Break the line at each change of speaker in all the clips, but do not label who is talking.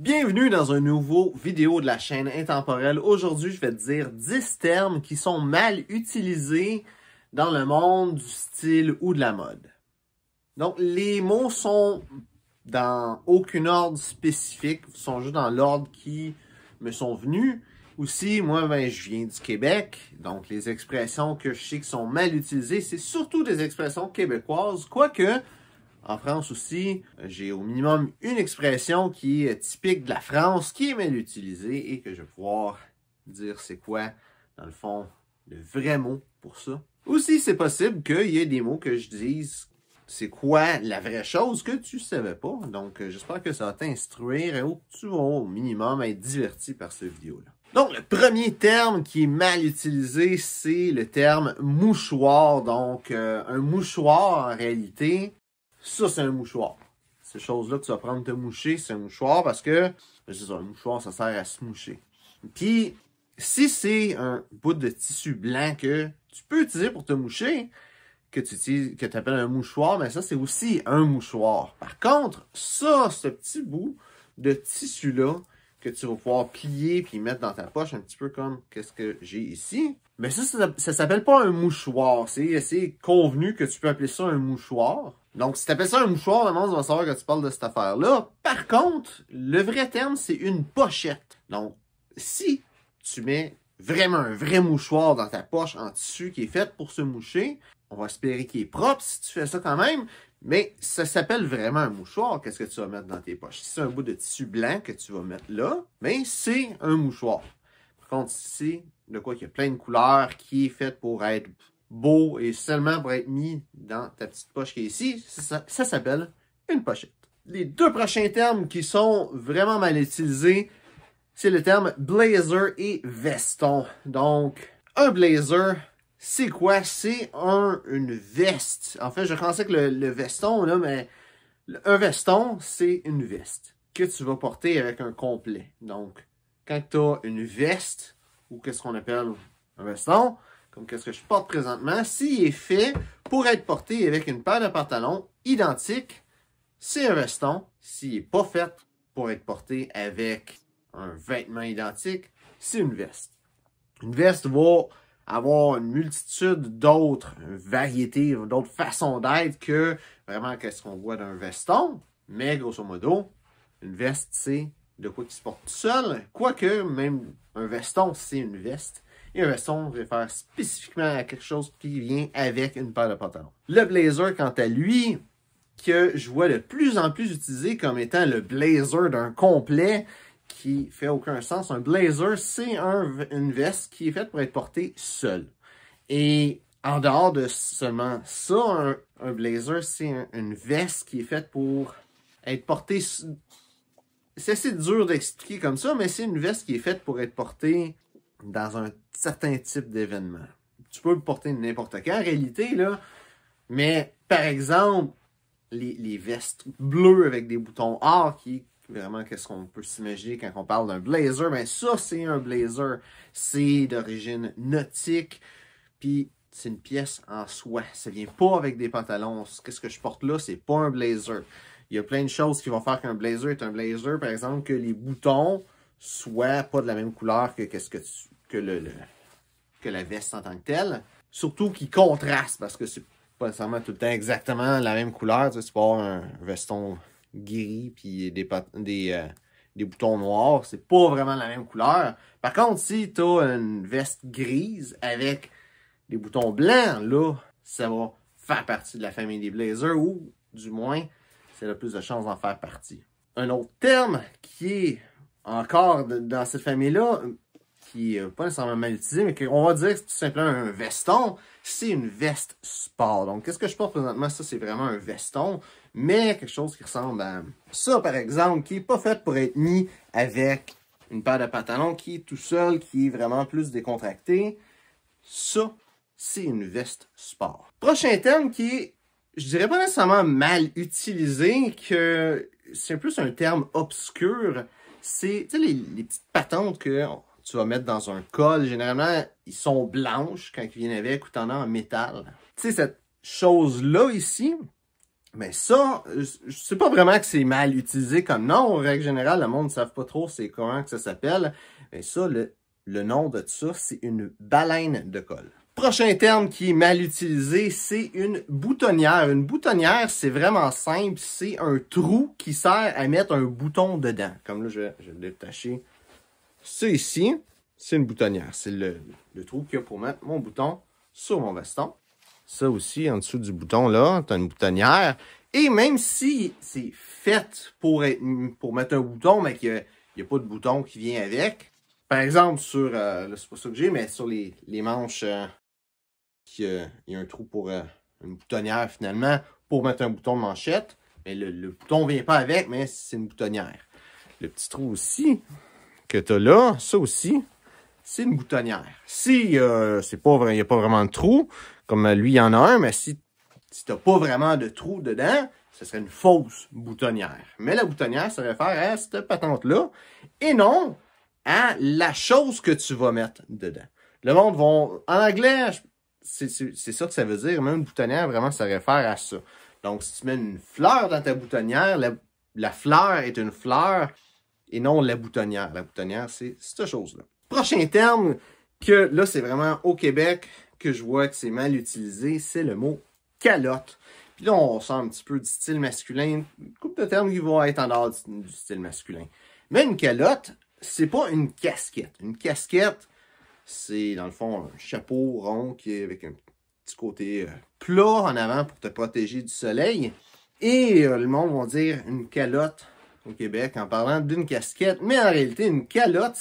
Bienvenue dans un nouveau vidéo de la chaîne Intemporelle. Aujourd'hui, je vais te dire 10 termes qui sont mal utilisés dans le monde du style ou de la mode. Donc, les mots sont dans aucun ordre spécifique, sont juste dans l'ordre qui me sont venus. Aussi, moi, je viens du Québec, donc les expressions que je sais qui sont mal utilisées, c'est surtout des expressions québécoises, quoique en France aussi, j'ai au minimum une expression qui est typique de la France, qui est mal utilisée et que je vais pouvoir dire c'est quoi, dans le fond, le vrai mot pour ça. Aussi, c'est possible qu'il y ait des mots que je dise c'est quoi la vraie chose que tu savais pas. Donc, j'espère que ça va t'instruire et que tu vas au minimum être diverti par cette vidéo-là. Donc, le premier terme qui est mal utilisé, c'est le terme mouchoir. Donc, un mouchoir, en réalité, ça, c'est un mouchoir. Ces choses-là que tu vas prendre te moucher, c'est un mouchoir parce que, c'est ça, un mouchoir, ça sert à se moucher. Puis, si c'est un bout de tissu blanc que tu peux utiliser pour te moucher, que tu appelles un mouchoir, mais ça, c'est aussi un mouchoir. Par contre, ça, ce petit bout de tissu-là, que tu vas pouvoir plier puis mettre dans ta poche, un petit peu comme qu'est-ce que j'ai ici, mais ça s'appelle pas un mouchoir. C'est convenu que tu peux appeler ça un mouchoir. Donc, si tu appelles ça un mouchoir, le monde va savoir que tu parles de cette affaire-là. Par contre, le vrai terme, c'est une pochette. Donc, si tu mets vraiment un vrai mouchoir dans ta poche en tissu qui est fait pour se moucher, on va espérer qu'il est propre si tu fais ça quand même, mais ça s'appelle vraiment un mouchoir. Qu'est-ce que tu vas mettre dans tes poches? Si c'est un bout de tissu blanc que tu vas mettre là, mais c'est un mouchoir. Par contre, si c'est de quoi qu'il y a plein de couleurs qui est fait pour être beau et seulement pour être mis dans ta petite poche qui est ici, ça s'appelle une pochette. Les deux prochains termes qui sont vraiment mal utilisés, c'est le terme blazer et veston. Donc, un blazer, c'est quoi? C'est une veste. En fait, je pensais que le veston, là, mais un veston, c'est une veste que tu vas porter avec un complet. Donc, quand tu as une veste, ou qu'est-ce qu'on appelle un veston, comme qu'est-ce que je porte présentement, s'il est fait pour être porté avec une paire de pantalons identiques, c'est un veston. S'il n'est pas fait pour être porté avec un vêtement identique, c'est une veste. Une veste va avoir une multitude d'autres variétés, d'autres façons d'être que vraiment qu'est-ce qu'on voit d'un veston. Mais grosso modo, une veste, c'est de quoi qui se porte tout seul. Quoique, même un veston, c'est une veste. Et un veston réfère spécifiquement à quelque chose qui vient avec une paire de pantalons. Le blazer, quant à lui, que je vois de plus en plus utilisé comme étant le blazer d'un complet qui fait aucun sens. Un blazer, c'est une veste qui est faite pour être portée seule. Et en dehors de seulement ça, un blazer, c'est une veste qui est faite pour être portée. C'est assez dur d'expliquer comme ça, mais c'est une veste qui est faite pour être portée dans un certain type d'événement. Tu peux le porter n'importe quand, en réalité, là. Mais, par exemple, les vestes bleues avec des boutons or, qui vraiment qu'est-ce qu'on peut s'imaginer quand on parle d'un blazer, ben ça, c'est un blazer. C'est d'origine nautique, puis c'est une pièce en soie. Ça vient pas avec des pantalons. Qu'est-ce que je porte là? C'est pas un blazer. Il y a plein de choses qui vont faire qu'un blazer est un blazer. Par exemple, que les boutons soient pas de la même couleur que la veste en tant que telle. Surtout qu'ils contrastent, parce que c'est pas nécessairement tout le temps exactement la même couleur. Tu sais, peux avoir un veston gris puis des boutons noirs. C'est pas vraiment la même couleur. Par contre, si tu as une veste grise avec des boutons blancs, là, ça va faire partie de la famille des blazers ou du moins, c'est le plus de chances d'en faire partie. Un autre terme qui est encore dans cette famille-là, qui n'est pas nécessairement mal utilisé, mais qu'on va dire que c'est tout simplement un veston, c'est une veste sport. Donc, qu'est-ce que je porte présentement? Ça, c'est vraiment un veston, mais quelque chose qui ressemble à ça, par exemple, qui n'est pas fait pour être mis avec une paire de pantalons, qui est tout seul, qui est vraiment plus décontracté. Ça, c'est une veste sport. Prochain terme qui est, je dirais pas nécessairement mal utilisé, que c'est plus un terme obscur. C'est, tu sais, les petites patentes que tu vas mettre dans un col. Généralement, ils sont blanches quand ils viennent avec ou t'en as en métal. Tu sais, cette chose-là ici, Mais ça, je sais pas vraiment que c'est mal utilisé comme nom. En règle générale, le monde ne savent pas trop c'est comment que ça s'appelle. Mais ça, le nom de ça, c'est une baleine de colle. Prochain terme qui est mal utilisé, c'est une boutonnière. Une boutonnière, c'est vraiment simple. C'est un trou qui sert à mettre un bouton dedans. Comme là, je vais le détacher. Ça ici, c'est une boutonnière. C'est le trou qu'il y a pour mettre mon bouton sur mon veston. Ça aussi, en dessous du bouton, là, tu as une boutonnière. Et même si c'est fait pour mettre un bouton, mais qu'il n'y a pas de bouton qui vient avec, par exemple, sur, là, c'est pas ça que j'ai, mais sur les manches, il y a un trou pour une boutonnière, finalement, pour mettre un bouton de manchette. Mais le bouton ne vient pas avec, mais c'est une boutonnière. Le petit trou aussi, que tu as là, ça aussi, c'est une boutonnière. Si c'est pas vrai, il n'y a pas vraiment de trou, comme lui, il y en a un, mais si tu n'as pas vraiment de trou dedans, ce serait une fausse boutonnière. Mais la boutonnière se réfère à cette patente-là, et non à la chose que tu vas mettre dedans. Le monde va... En anglais, c'est ça que ça veut dire. Même une boutonnière, vraiment, ça réfère à ça. Donc, si tu mets une fleur dans ta boutonnière, la fleur est une fleur et non la boutonnière. La boutonnière, c'est cette chose-là. Prochain terme, que là, c'est vraiment au Québec que je vois que c'est mal utilisé, c'est le mot calotte. Puis là, on sent un petit peu du style masculin, une couple de termes qui vont être en dehors du style masculin. Mais une calotte, c'est pas une casquette. Une casquette, c'est dans le fond un chapeau rond qui est avec un petit côté plat en avant pour te protéger du soleil. Et le monde va dire une calotte au Québec en parlant d'une casquette. Mais en réalité, une calotte,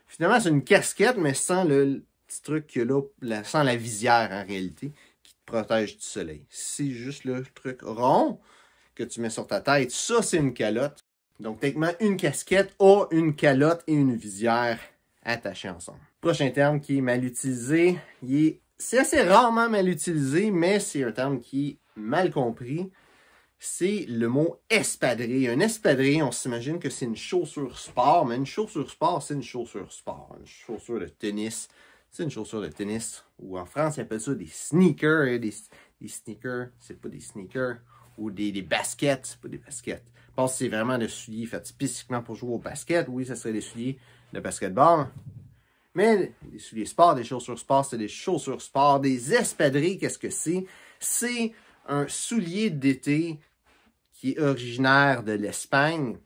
finalement, c'est une casquette, mais sans le petit truc qu'il y a là, sans la visière en réalité, qui te protège du soleil. C'est juste le truc rond que tu mets sur ta tête. Ça, c'est une calotte. Donc, techniquement, une casquette a une calotte et une visière attachées ensemble. Prochain terme qui est mal utilisé, c'est assez rarement mal utilisé, mais c'est un terme qui est mal compris. C'est le mot espadrille. Un espadrille, on s'imagine que c'est une chaussure sport, mais une chaussure sport, c'est une chaussure sport. Une chaussure de tennis, c'est une chaussure de tennis. Ou en France, ils appellent ça des sneakers. Des sneakers, c'est pas des sneakers. Ou des baskets, c'est pas des baskets. Je pense que c'est vraiment des souliers faits spécifiquement pour jouer au basket. Oui, ça serait des souliers de basketball. Mais des souliers sport, des chaussures sport, c'est des chaussures sport. Des espadrilles, qu'est-ce que c'est? C'est un soulier d'été qui est originaire de l'Espagne,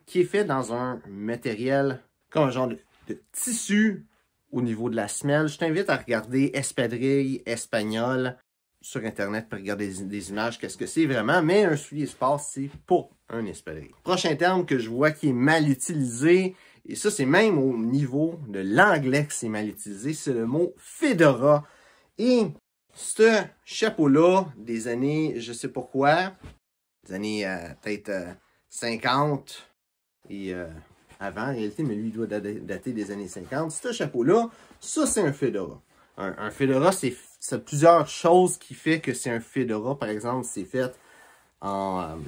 qui est fait dans un matériel comme un genre de tissu au niveau de la semelle. Je t'invite à regarder espadrille espagnole sur Internet pour regarder des images, qu'est-ce que c'est vraiment. Mais un soulier sport, c'est pas un espadrille. Prochain terme que je vois qui est mal utilisé, et ça, c'est même au niveau de l'anglais que c'est mal utilisé, c'est le mot fedora. Et ce chapeau-là, des années, je sais pas quoi, des années peut-être 50 et avant, en réalité, mais lui, il doit dater des années 50. Ce chapeau-là, ça, c'est un fedora. Un fedora, c'est plusieurs choses qui fait que c'est un fedora. Par exemple, c'est fait en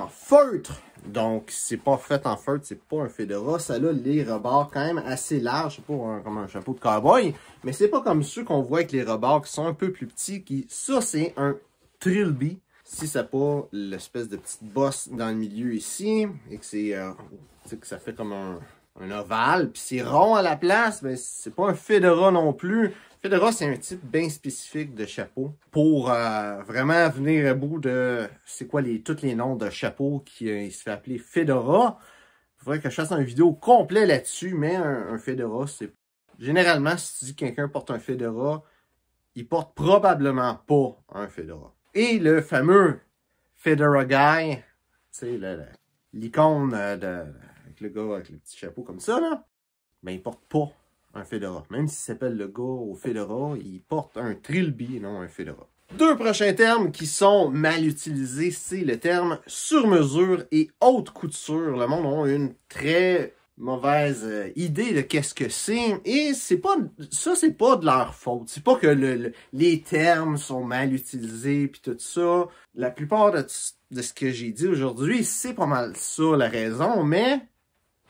feutre. Donc, c'est pas fait en feutre, c'est pas un fedora. Ça a les rebords quand même assez larges. C'est pas comme un chapeau de cowboy. Mais c'est pas comme ceux qu'on voit avec les rebords qui sont un peu plus petits. Ça, c'est un trilby. Si ça n'a pas l'espèce de petite bosse dans le milieu ici, et que que ça fait comme un ovale, puis c'est rond à la place, mais c'est pas un fedora non plus. Fedora, c'est un type bien spécifique de chapeau. Pour vraiment venir à bout de c'est quoi tous les noms de chapeaux qui se fait appeler fedora, il faudrait que je fasse une vidéo complète là-dessus, mais un fedora, c'est... Généralement, si tu dis que quelqu'un porte un fedora, il porte probablement pas un fedora. Et le fameux Fedora Guy, tu sais, l'icône avec le gars avec le petit chapeau comme ça, là, ben il porte pas un fedora. Même s'il s'appelle le gars au fedora, il porte un trilby et non un fedora. Deux prochains termes qui sont mal utilisés, c'est le terme sur-mesure et haute couture. Le monde a une très mauvaise idée de qu'est-ce que c'est. Et c'est pas de leur faute. C'est pas que les termes sont mal utilisés puis tout ça. La plupart de ce que j'ai dit aujourd'hui, c'est pas mal ça la raison. Mais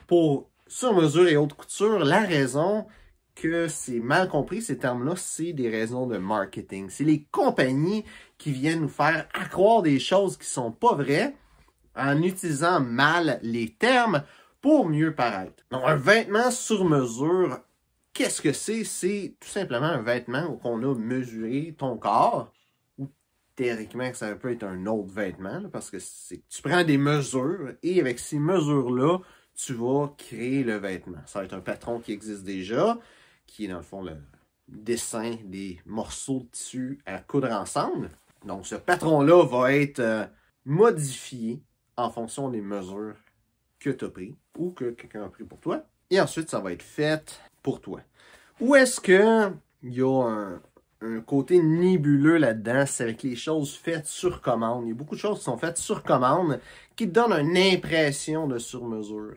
pour sur-mesure et haute couture, la raison que c'est mal compris, ces termes-là, c'est des raisons de marketing. C'est les compagnies qui viennent nous faire accroire des choses qui sont pas vraies en utilisant mal les termes pour mieux paraître. Donc, un vêtement sur mesure, qu'est-ce que c'est? C'est tout simplement un vêtement où on a mesuré ton corps, ou théoriquement, ça peut être un autre vêtement, là, parce que tu prends des mesures et avec ces mesures-là, tu vas créer le vêtement. Ça va être un patron qui existe déjà, qui est dans le fond le dessin des morceaux de tissu à coudre ensemble. Donc, ce patron-là va être modifié en fonction des mesures que tu as prises ou que quelqu'un a pris pour toi. Et ensuite, ça va être fait pour toi. Où est-ce qu'il y a un côté nébuleux là-dedans? C'est avec les choses faites sur commande. Il y a beaucoup de choses qui sont faites sur commande qui te donnent une impression de sur-mesure.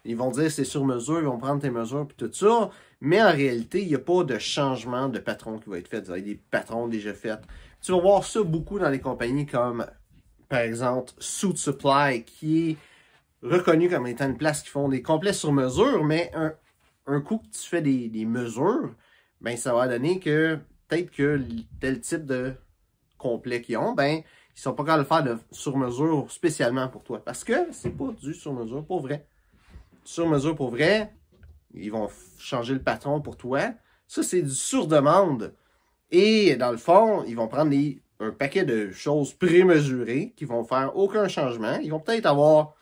Ils vont dire c'est sur mesure, ils vont prendre tes mesures et tout ça, mais en réalité, il n'y a pas de changement de patron qui va être fait. Vous avez des patrons déjà faits. Tu vas voir ça beaucoup dans les compagnies comme, par exemple, Suit Supply, qui est reconnu comme étant une place qui font des complets sur mesure, mais un coup que tu fais des mesures, ben ça va donner que peut-être que tel type de complet qu'ils ont, ben ils sont pas capables de le faire de sur mesure spécialement pour toi. Parce que c'est pas du sur mesure pour vrai. Sur mesure pour vrai, ils vont changer le patron pour toi. Ça, c'est du sur-demande. Et dans le fond, ils vont prendre un paquet de choses prémesurées qui vont faire aucun changement. Ils vont peut-être avoir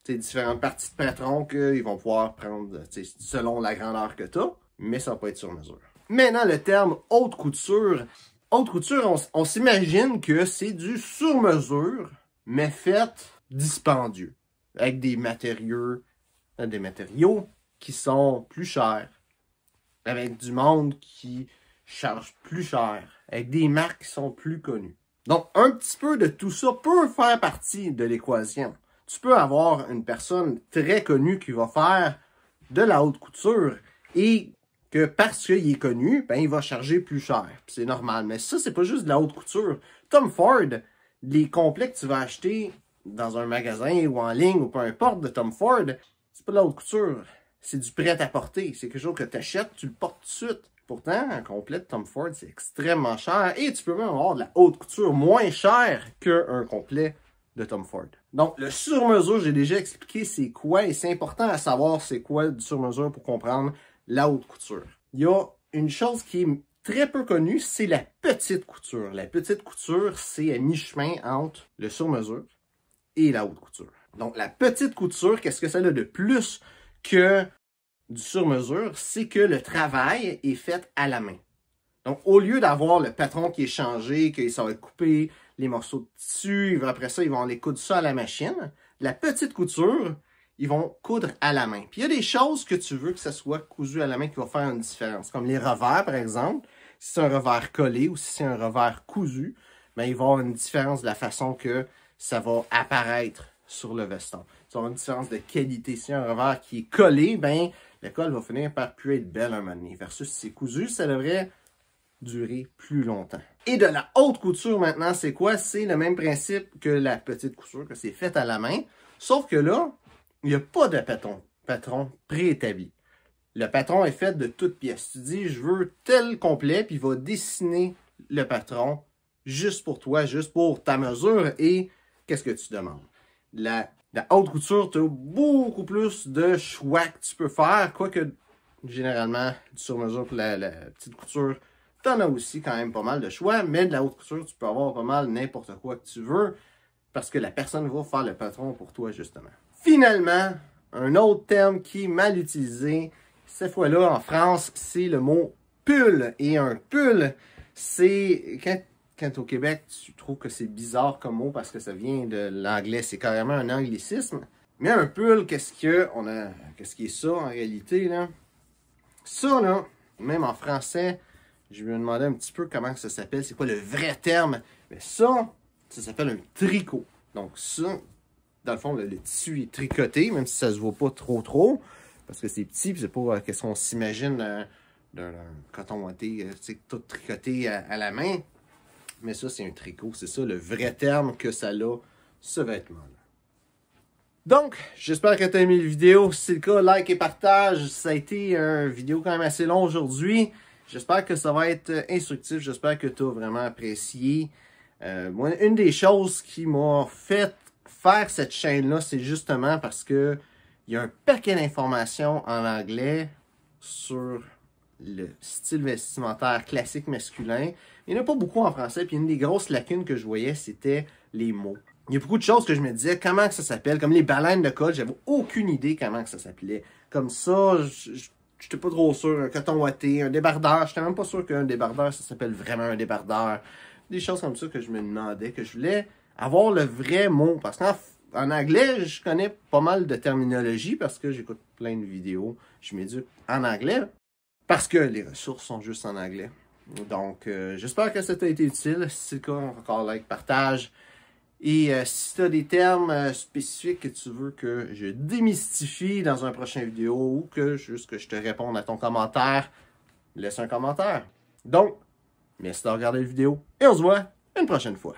différentes parties de patron qu'ils vont pouvoir prendre selon la grandeur que tu as, mais ça va pas être sur mesure. Maintenant, le terme haute couture. Haute couture, on s'imagine que c'est du sur mesure, mais fait dispendieux, avec des matériaux qui sont plus chers, avec du monde qui charge plus cher, avec des marques qui sont plus connues. Donc, un petit peu de tout ça peut faire partie de l'équation. Tu peux avoir une personne très connue qui va faire de la haute couture et que parce qu'il est connu, ben, il va charger plus cher. C'est normal. Mais ça, c'est pas juste de la haute couture. Tom Ford, les complets que tu vas acheter dans un magasin ou en ligne ou peu importe de Tom Ford, c'est pas de la haute couture. C'est du prêt-à-porter. C'est quelque chose que tu achètes, tu le portes tout de suite. Pourtant, un complet de Tom Ford, c'est extrêmement cher. Et tu peux même avoir de la haute couture moins chère qu'un complet de Tom Ford. Donc, le sur-mesure, j'ai déjà expliqué c'est quoi. Et c'est important à savoir c'est quoi du sur-mesure pour comprendre la haute couture. Il y a une chose qui est très peu connue, c'est la petite couture. La petite couture, c'est à mi-chemin entre le sur-mesure et la haute couture. Donc, la petite couture, qu'est-ce que ça a de plus que du sur-mesure? C'est que le travail est fait à la main. Donc, au lieu d'avoir le patron qui est changé, que ça va couper les morceaux de tissu, après ça, ils vont aller coudre ça à la machine, la petite couture, ils vont coudre à la main. Puis, il y a des choses que tu veux que ça soit cousu à la main qui vont faire une différence. Comme les revers, par exemple. Si c'est un revers collé ou si c'est un revers cousu, ben, il va y avoir une différence de la façon que ça va apparaître sur le veston. Ça va avoir une différence de qualité. Si c'est un revers qui est collé, ben, le col va finir par plus être belle un moment donné. Versus si c'est cousu, ça devrait durer plus longtemps. Et de la haute couture maintenant, c'est quoi? C'est le même principe que la petite couture, que c'est fait à la main. Sauf que là, il n'y a pas de patron préétabli. Le patron est fait de toutes pièces. Tu dis, je veux tel complet, puis il va dessiner le patron juste pour toi, juste pour ta mesure. Et qu'est-ce que tu demandes? La haute couture, tu as beaucoup plus de choix que tu peux faire, quoique généralement, du sur-mesure pour la petite couture, tu en as aussi quand même pas mal de choix, mais de la haute couture, tu peux avoir pas mal n'importe quoi que tu veux, parce que la personne va faire le patron pour toi, justement. Finalement, un autre terme qui est mal utilisé, cette fois-là, en France, c'est le mot pull. Et un pull, c'est... Quand au Québec, tu trouves que c'est bizarre comme mot parce que ça vient de l'anglais, c'est carrément un anglicisme. Mais un pull, qu'est-ce qui est ça en réalité, là? Ça, là, même en français, je me demandais un petit peu comment ça s'appelle, c'est quoi le vrai terme. Mais ça s'appelle un tricot. Donc ça, dans le fond, le tissu est tricoté, même si ça se voit pas trop, parce que c'est petit, c'est pas qu'est-ce qu'on s'imagine d'un coton ouaté, tout tricoté à la main. Mais ça, c'est un tricot. C'est ça le vrai terme que ça a, ce vêtement-là. Donc, j'espère que tu as aimé la vidéo. Si c'est le cas, like et partage. Ça a été une vidéo quand même assez longue aujourd'hui. J'espère que ça va être instructif. J'espère que tu as vraiment apprécié. Moi, une des choses qui m'a fait faire cette chaîne-là, c'est justement parce que il y a un paquet d'informations en anglais sur le style vestimentaire classique masculin. Il n'y en a pas beaucoup en français. Puis une des grosses lacunes que je voyais, c'était les mots. Il y a beaucoup de choses que je me disais, comment que ça s'appelle? Comme les baleines de code, j'avais aucune idée comment que ça s'appelait. Comme ça, j'étais pas trop sûr. Un coton ouaté, un débardeur. J'étais même pas sûr qu'un débardeur, ça s'appelle vraiment un débardeur. Des choses comme ça que je me demandais, que je voulais avoir le vrai mot. Parce qu'en anglais, je connais pas mal de terminologie parce que j'écoute plein de vidéos. Je m'éduque en anglais parce que les ressources sont juste en anglais. Donc, j'espère que ça t'a été utile. Si c'est le cas, encore like, partage. Et si tu as des termes spécifiques que tu veux que je démystifie dans un prochain vidéo ou que juste que je te réponde à ton commentaire, laisse un commentaire. Donc, merci de regarder la vidéo et on se voit une prochaine fois.